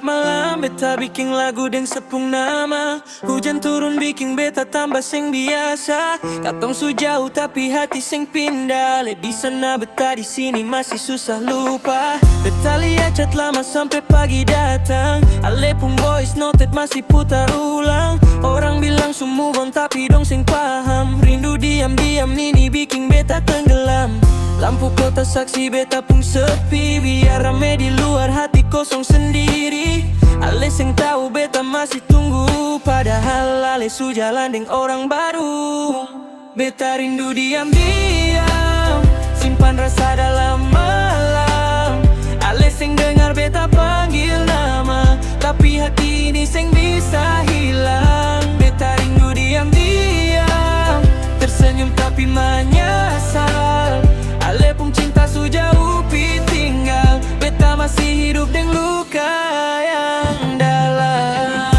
tiap malam beta bikin lagu deng sepung nama. Hujan turun bikin beta tambah sing biasa. Katong su jauh tapi hati sing pindah. Le di sana beta di sini masih susah lupa. Beta lihat chat lama sampai pagi datang. Ale pun voice noted masih putar ulang. Orang bilang su move on tapi dong sing paham. Rindu diam-diam ini bikin beta tenggelam. Lampu kota saksi beta pun sepi. Biar rame di luar hati kosong sendiri. Ale sing tahu beta masih tunggu. Padahal ale su jalan deng orang baru. Beta rindu diam-diam, simpan rasa dalam malam. Ale sing dengar beta panggil nama, tapi hati ini sing bisa hilang. Beta rindu diam-diam, tersenyum tapi menyesal. Ale pun cinta su jauh pi tinggal. Beta masih hidup deng luka yang dalam.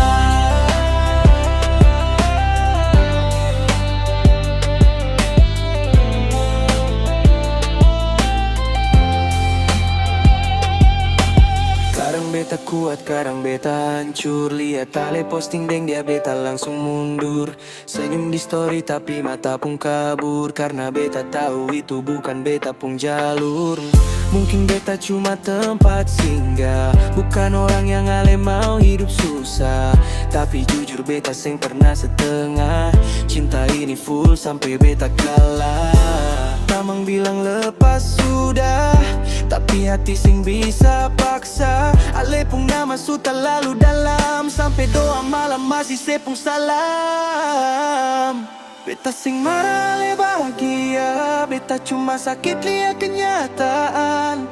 Kadang beta kuat, kadang beta hancur. Lihat Ale posting deng dia beta langsung mundur. Senyum di story tapi mata pun kabur. Karena beta tahu itu bukan beta pun jalur. Mungkin beta cuma tempat singgah, bukan orang yang Ale mau hidup susah. Tapi jujur beta sing pernah setengah. Cinta ini full sampai beta kalah. Tamang bilang lepas sudah, tapi hati sing bisa paksa. Ale pun nama su terlalu dalam. Sampai doa malam masih sepung salam. Beta sing marah ale bahagia. Beta cuma sakit lihat kenyataan.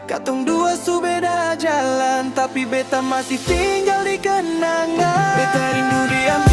Katong dua su beda jalan, tapi beta masih tinggal di kenangan. Beta rindu diam